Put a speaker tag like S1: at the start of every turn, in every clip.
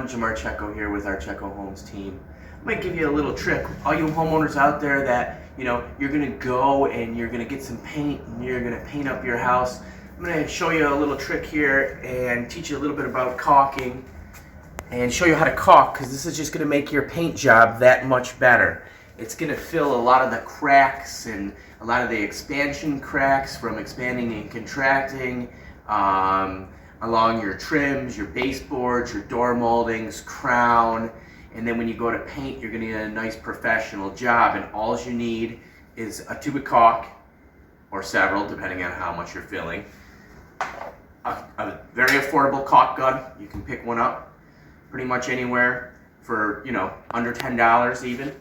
S1: Jamar Checo here with our Checo Homes team. I might give you a little trick. All you homeowners out there that, you're gonna go and you're gonna get some paint and you're gonna paint up your house. I'm gonna show you a little trick here and teach you a little bit about caulking and show you how to caulk, because this is just gonna make your paint job that much better. It's gonna fill a lot of the cracks and a lot of the expansion cracks from expanding and contracting, along your trims, your baseboards, your door moldings, crown, and then when you go to paint, you're going to get a nice professional job, and all you need is a tube of caulk, or several, depending on how much you're filling, a very affordable caulk gun. You can pick one up pretty much anywhere for, under $10 even.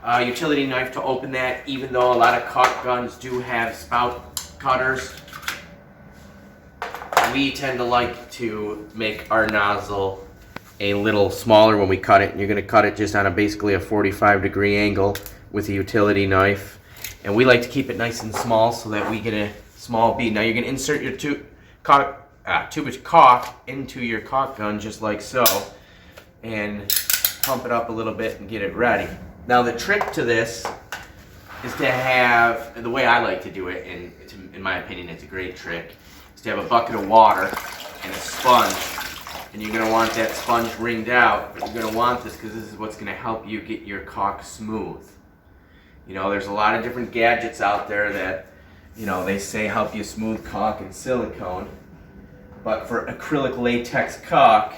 S1: A utility knife to open that, even though a lot of caulk guns do have spout cutters. We tend to like to make our nozzle a little smaller when we cut it. And you're going to cut it just on basically a 45-degree angle with a utility knife. And we like to keep it nice and small so that we get a small bead. Now you're going to insert your tube of caulk into your caulk gun just like so. And pump it up a little bit and get it ready. Now the trick to this is to have, the way I like to do it, and in my opinion it's a great trick, to have a bucket of water and a sponge, and you're going to want that sponge wringed out, but you're going to want this because this is what's going to help you get your caulk smooth. There's a lot of different gadgets out there that, they say help you smooth caulk and silicone, but for acrylic latex caulk,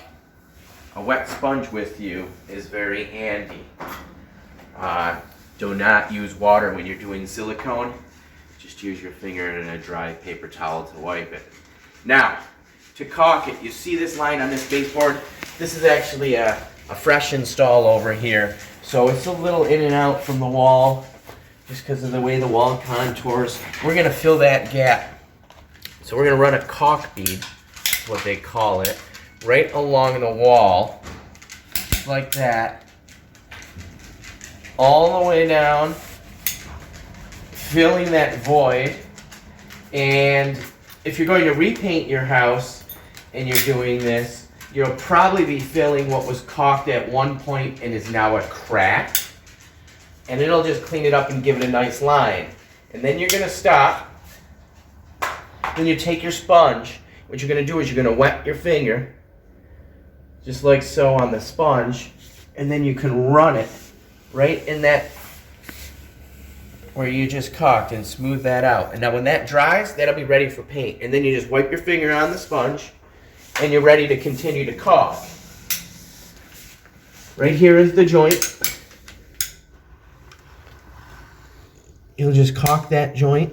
S1: a wet sponge with you is very handy. Do not use water when you're doing silicone. Just use your finger and a dry paper towel to wipe it. Now, to caulk it, you see this line on this baseboard? This is actually a fresh install over here. So it's a little in and out from the wall just because of the way the wall contours. We're going to fill that gap. So we're going to run a caulk bead, is what they call it, right along the wall, like that, all the way down, filling that void. And if you're going to repaint your house and you're doing this, you'll probably be filling what was caulked at one point and is now a crack, and it'll just clean it up and give it a nice line. And then you're going to stop. Then you take your sponge. What you're going to do is you're going to wet your finger just like so on the sponge, and then you can run it right in that where you just caulked and smooth that out. And now when that dries, that'll be ready for paint. And then you just wipe your finger on the sponge and you're ready to continue to caulk. Right here is the joint. You'll just caulk that joint.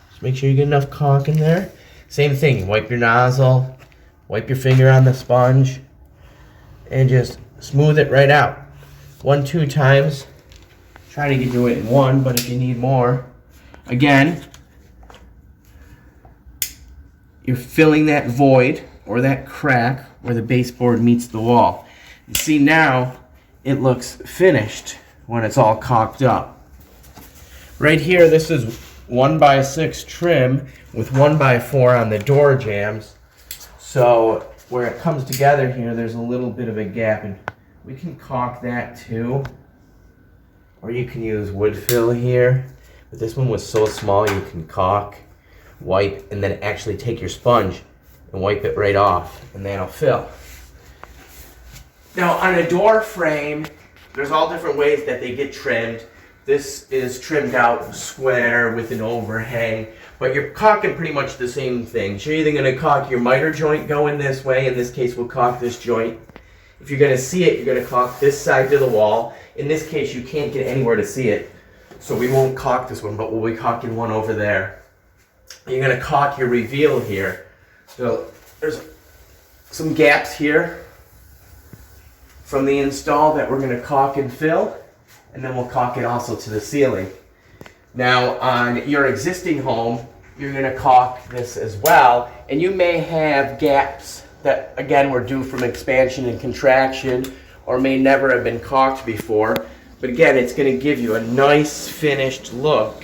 S1: Just make sure you get enough caulk in there. Same thing, wipe your nozzle, wipe your finger on the sponge, and just smooth it right out. 1-2 times. Try to do it in one, but if you need more, again, you're filling that void or that crack where the baseboard meets the wall. You see now it looks finished when it's all caulked up. Right here, this is 1x6 trim with 1x4 on the door jambs. So where it comes together here, there's a little bit of a gap, and we can caulk that too. Or you can use wood fill here, but this one was so small you can caulk, wipe, and then actually take your sponge and wipe it right off, and that'll fill. Now on a door frame, there's all different ways that they get trimmed. This is trimmed out square with an overhang, but you're caulking pretty much the same thing. So you're either going to caulk your miter joint going this way, in this case we'll caulk this joint. If you're going to see it, you're going to caulk this side to the wall. In this case, you can't get anywhere to see it, so we won't caulk this one, but we'll be caulking one over there. You're going to caulk your reveal here. So there's some gaps here from the install that we're going to caulk and fill, and then we'll caulk it also to the ceiling. Now on your existing home, you're going to caulk this as well, and you may have gaps that again were due from expansion and contraction, or may never have been caulked before. But again, it's going to give you a nice finished look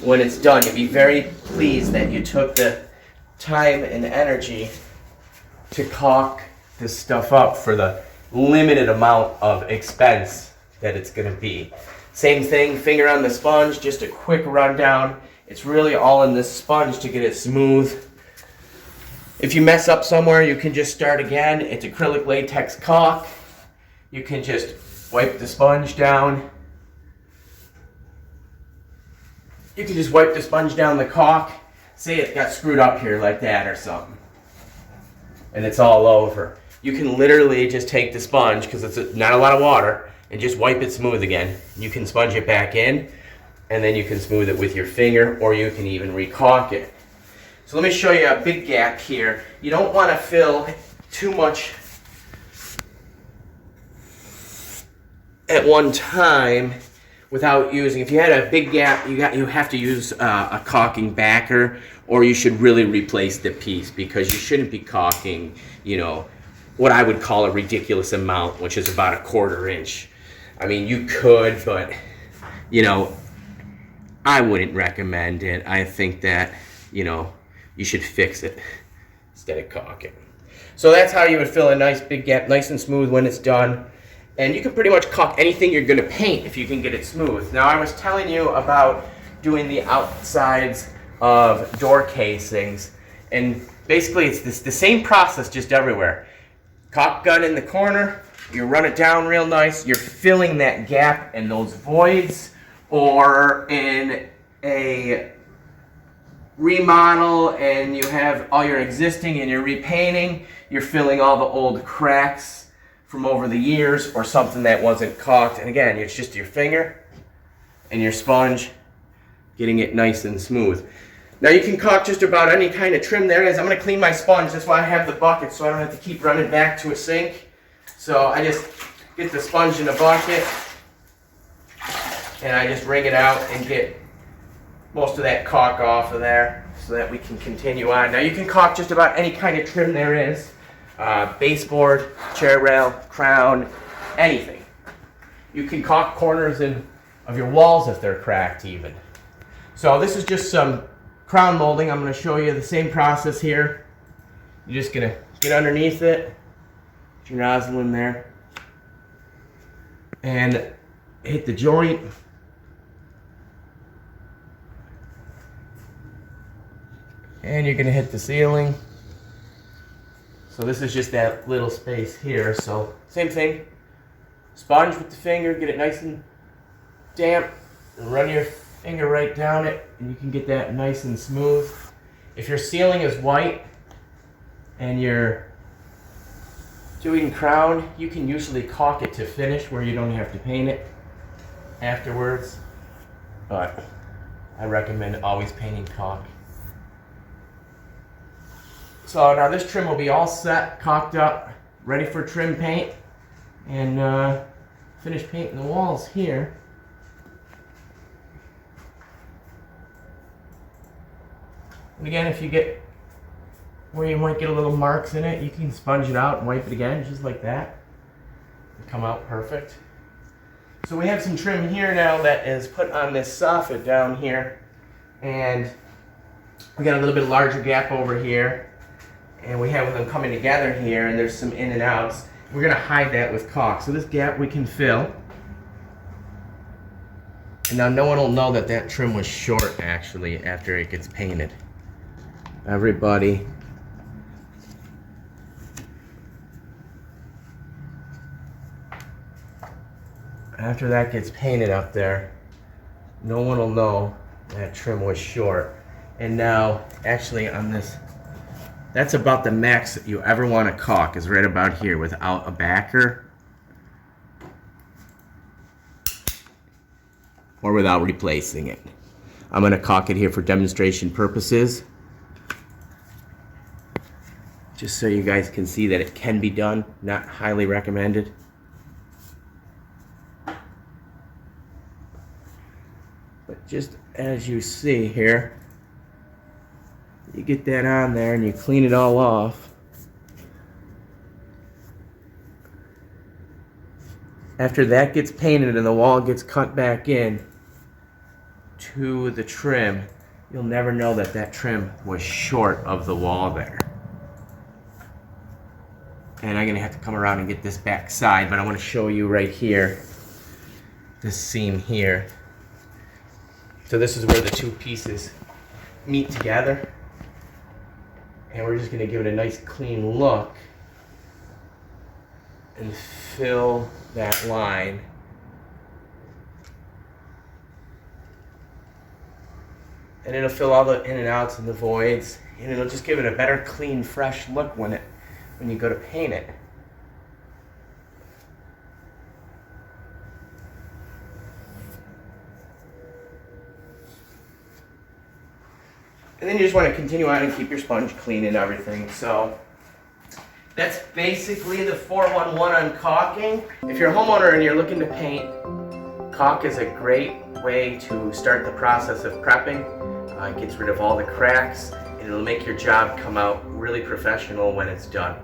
S1: when it's done. You'll be very pleased that you took the time and energy to caulk this stuff up for the limited amount of expense that it's going to be. Same thing, finger on the sponge, just a quick rundown. It's really all in this sponge to get it smooth. If you mess up somewhere, you can just start again. It's acrylic latex caulk. You can just wipe the sponge down. You can just wipe the sponge down the caulk. Say it got screwed up here like that or something, and it's all over. You can literally just take the sponge, because it's not a lot of water, and just wipe it smooth again. You can sponge it back in, and then you can smooth it with your finger, or you can even re-caulk it. So let me show you a big gap here. You don't want to fill too much at one time without using. If you had a big gap, you have to use a caulking backer, or you should really replace the piece, because you shouldn't be caulking, you know, what I would call a ridiculous amount, which is about 1/4 inch. I mean, you could, but you know, I wouldn't recommend it. I think that, you know, you should fix it instead of caulking. So that's how you would fill a nice big gap, nice and smooth when it's done. And you can pretty much caulk anything you're going to paint if you can get it smooth. Now, I was telling you about doing the outsides of door casings, and basically it's the same process just everywhere. Caulk gun in the corner, you run it down real nice, you're filling that gap and those voids, or in a remodel and you have all your existing and you're repainting, you're filling all the old cracks from over the years or something that wasn't caulked. And again, it's just your finger and your sponge getting it nice and smooth. Now you can caulk just about any kind of trim there is. I'm going to clean my sponge. That's why I have the bucket, so I don't have to keep running back to a sink. So I just get the sponge in the bucket and I just wring it out and get most of that caulk off of there so that we can continue on. Now you can caulk just about any kind of trim there is. Baseboard, chair rail, crown, anything. You can caulk corners of your walls if they're cracked even. So this is just some crown molding. I'm going to show you the same process here. You're just going to get underneath it, put your nozzle in there, and hit the joint. And you're going to hit the ceiling. So this is just that little space here. So same thing. Sponge with the finger, get it nice and damp, and run your finger right down it, and you can get that nice and smooth. If your ceiling is white and you're doing crown, you can usually caulk it to finish where you don't have to paint it afterwards. But I recommend always painting caulk. So now this trim will be all set, caulked up, ready for trim paint, and finish painting the walls here. And again, if you get where you might get a little marks in it, you can sponge it out and wipe it again, just like that. It'll come out perfect. So we have some trim here now that is put on this soffit down here, and we got a little bit larger gap over here. And we have them coming together here, and there's some in and outs. We're going to hide that with caulk. So this gap we can fill. And now no one will know that that trim was short actually after it gets painted. Everybody. After that gets painted up there, no one will know that trim was short. And now actually on this, that's about the max that you ever want to caulk, is right about here without a backer or without replacing it. I'm going to caulk it here for demonstration purposes, just so you guys can see that it can be done. Not highly recommended. But just as you see here, you get that on there and you clean it all off. After that gets painted and the wall gets cut back in to the trim, you'll never know that that trim was short of the wall there. And I'm gonna have to come around and get this back side, but I want to show you right here, this seam here. So this is where the two pieces meet together. And we're just gonna give it a nice clean look and fill that line. And it'll fill all the in and outs and the voids, and it'll just give it a better, clean, fresh look when you go to paint it. And then you just want to continue on and keep your sponge clean and everything. So that's basically the 411 on caulking. If you're a homeowner and you're looking to paint, caulk is a great way to start the process of prepping. It gets rid of all the cracks, and it'll make your job come out really professional when it's done.